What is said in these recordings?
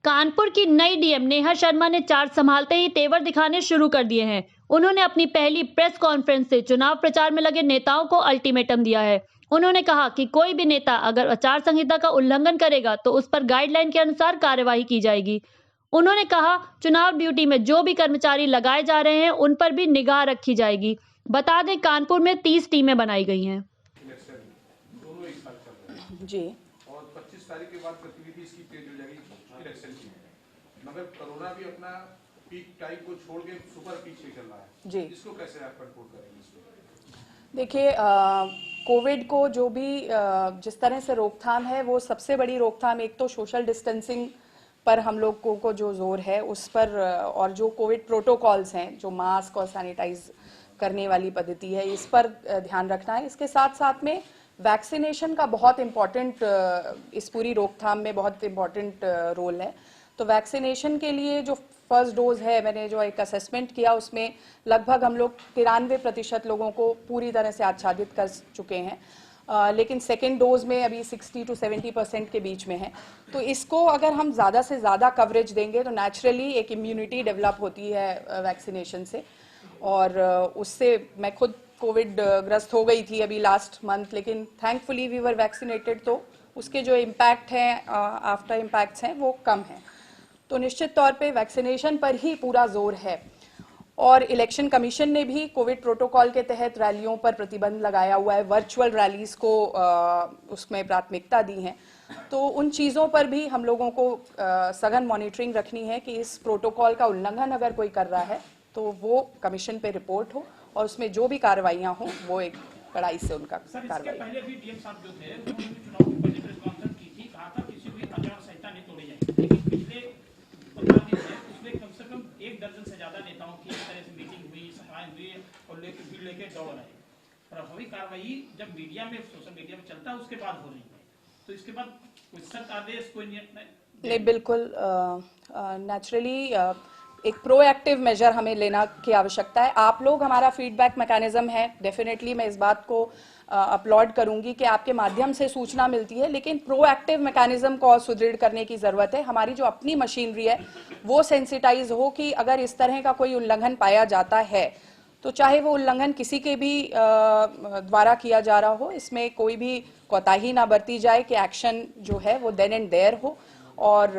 कानपुर की नई डीएम नेहा शर्मा ने चार्ज संभालते ही तेवर दिखाने शुरू कर दिए हैं। उन्होंने अपनी पहली प्रेस कॉन्फ्रेंस से चुनाव प्रचार में लगे नेताओं को अल्टीमेटम दिया है। उन्होंने कहा कि कोई भी नेता अगर आचार संहिता का उल्लंघन करेगा तो उस पर गाइडलाइन के अनुसार कार्यवाही की जाएगी। उन्होंने कहा, चुनाव ड्यूटी में जो भी कर्मचारी लगाए जा रहे हैं उन पर भी निगाह रखी जाएगी। बता दें, कानपुर में 30 टीमें बनाई गई हैं। दोनों एक साथ चल रहे हैं जी, और 25 तारीख के बाद गतिविधि इसकी तेज हो जाएगी इलेक्शन की। मगर कोरोना भी अपना पीक टाइम को छोड़ के सुपर पीक से चल रहा है जी। इसको कैसे आप कंट्रोल करेंगे इसको? देखिए, कोविड को जो भी जिस तरह से रोकथाम है, वो सबसे बड़ी रोकथाम एक तो सोशल डिस्टेंसिंग पर हम लोगों को जो जोर है उस पर, और जो कोविड प्रोटोकॉल्स हैं, जो मास्क और सैनिटाइज करने वाली पद्धति है, इस पर ध्यान रखना है। इसके साथ साथ में वैक्सीनेशन का बहुत इम्पॉर्टेंट, इस पूरी रोकथाम में बहुत इम्पॉर्टेंट रोल है। तो वैक्सीनेशन के लिए जो फर्स्ट डोज है, मैंने जो एक असेसमेंट किया उसमें लगभग हम लोग 93% लोगों को पूरी तरह से आच्छादित कर चुके हैं। लेकिन सेकेंड डोज में अभी 60 to 70% के बीच में है। तो इसको अगर हम ज़्यादा से ज़्यादा कवरेज देंगे तो नेचुरली एक इम्यूनिटी डेवलप होती है वैक्सीनेशन से। और उससे मैं खुद कोविड ग्रस्त हो गई थी अभी लास्ट मंथ, लेकिन थैंकफुली वी वर वैक्सीनेटेड, तो उसके जो इम्पैक्ट हैं, आफ्टर इम्पैक्ट्स हैं, वो कम हैं। तो निश्चित तौर पे वैक्सीनेशन पर ही पूरा जोर है। और इलेक्शन कमीशन ने भी कोविड प्रोटोकॉल के तहत रैलियों पर प्रतिबंध लगाया हुआ है, वर्चुअल रैलीज को उसमें प्राथमिकता दी है। तो उन चीज़ों पर भी हम लोगों को सघन मॉनिटरिंग रखनी है कि इस प्रोटोकॉल का उल्लंघन अगर कोई कर रहा है तो वो कमीशन पे रिपोर्ट हो और उसमें जो भी कार्रवाइयाँ हों वो एक कड़ाई से उनका कार्रवाई। पहले भी डीएम साहब जो थे उन्होंने चुनाव की पहले प्रेस कॉन्फ्रेंस की थी, कहा था किसी भी आचार संहिता नहीं तोड़ी जाएगी। लेकिन पिछले 15 दिन से उसमें कम से कम 1 दर्जन से ज्यादा नेताओं की इस तरह से मीटिंग हुई, सभाएं हुई और भीड़ लेके दौड़ रहे। प्रभावी कार्रवाई जब मीडिया में, सोशल मीडिया में चलता है उसके बाद हो रही है, तो इसके बाद कोई सख्त आदेश, कोई नहीं, बिल्कुल नेचुरली एक प्रोएक्टिव मेजर हमें लेना की आवश्यकता है। आप लोग हमारा फीडबैक मैकेनिज्म है, डेफिनेटली मैं इस बात को अपलॉड करूंगी कि आपके माध्यम से सूचना मिलती है, लेकिन प्रोएक्टिव मैकेनिज्म को और सुदृढ़ करने की ज़रूरत है। हमारी जो अपनी मशीनरी है वो सेंसिटाइज हो कि अगर इस तरह का कोई उल्लंघन पाया जाता है तो चाहे वो उल्लंघन किसी के भी द्वारा किया जा रहा हो, इसमें कोई भी कोताही ना बरती जाए, कि एक्शन जो है वो देन एंड देयर हो। और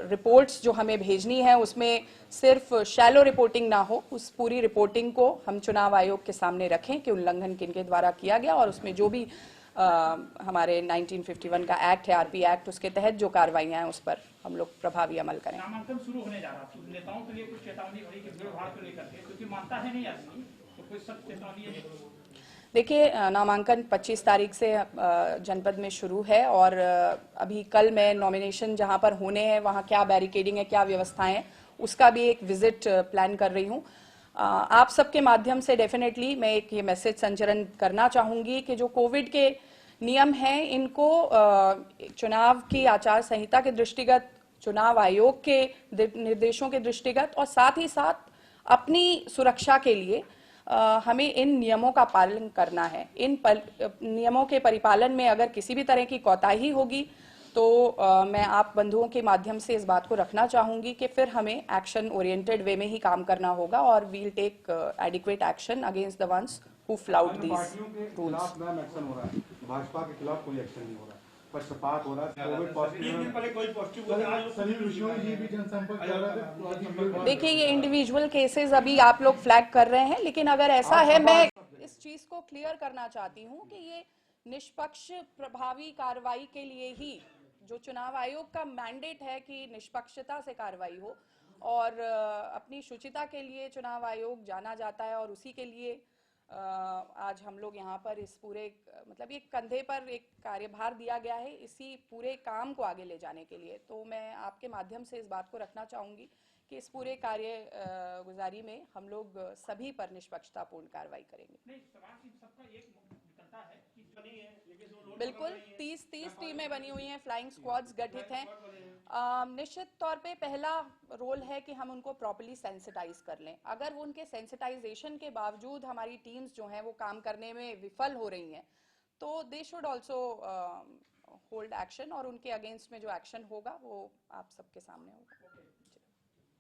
रिपोर्ट्स जो हमें भेजनी है उसमें सिर्फ शैलो रिपोर्टिंग ना हो, उस पूरी रिपोर्टिंग को हम चुनाव आयोग के सामने रखें कि उल्लंघन किनके द्वारा किया गया, और उसमें जो भी हमारे 1951 का एक्ट है, आरपी एक्ट, उसके तहत जो कार्रवाइयां हैं उस पर हम लोग प्रभावी अमल करें। नामांकन शुरू होने जा रहा है, नेताओं के लिए कुछ चेतावनी भरी कि भीड़ भाड़ को लेकर के, क्योंकि मानता है नहीं आदमी, तो कोई सख्त चेतावनी है? देखिए, नामांकन 25 तारीख से जनपद में शुरू है, और अभी कल मैं नॉमिनेशन जहां पर होने हैं वहां क्या बैरिकेडिंग है, क्या व्यवस्थाएं हैं, उसका भी एक विजिट प्लान कर रही हूं। आप सबके माध्यम से डेफिनेटली मैं एक ये मैसेज संचरण करना चाहूंगी कि जो कोविड के नियम हैं इनको चुनाव की आचार संहिता के दृष्टिगत, चुनाव आयोग के निर्देशों के दृष्टिगत, और साथ ही साथ अपनी सुरक्षा के लिए हमें इन नियमों का पालन करना है। इन नियमों के परिपालन में अगर किसी भी तरह की कोताही होगी तो मैं आप बंधुओं के माध्यम से इस बात को रखना चाहूंगी कि फिर हमें एक्शन ओरिएंटेड वे में ही काम करना होगा, और we'll take adequate action against the ones who flout these rules. Bhajpa के खिलाफ कोई एक्शन नहीं हो रहा, पक्षपात हो रहा है। देखिए, ये इंडिविजुअल केसेस अभी आप लोग फ्लैग कर रहे हैं, लेकिन अगर ऐसा है, मैं इस चीज को क्लियर करना चाहती हूँ कि ये निष्पक्ष प्रभावी कार्रवाई के लिए ही, जो चुनाव आयोग का मैंडेट है कि निष्पक्षता से कार्रवाई हो, और अपनी शुचिता के लिए चुनाव आयोग जाना जाता है, और उसी के लिए आज हम लोग यहाँ पर इस पूरे, मतलब ये कंधे पर एक कार्यभार दिया गया है इसी पूरे काम को आगे ले जाने के लिए। तो मैं आपके माध्यम से इस बात को रखना चाहूंगी कि इस पूरे कार्य गुजारी में हम लोग सभी पर निष्पक्षतापूर्ण कार्रवाई करेंगे। बिल्कुल, 30 टीमें बनी हुई हैं, फ्लाइंग स्क्वाड्स गठित हैं। निश्चित तौर पे पहला रोल है कि हम उनको प्रॉपर्ली सेंसिटाइज कर लें। अगर वो उनके सेंसिटाइजेशन के बावजूद हमारी टीम्स जो हैं वो काम करने में विफल हो रही हैं तो they should also hold action और उनके अगेंस्ट में जो एक्शन होगा वो आप सबके सामने होगा।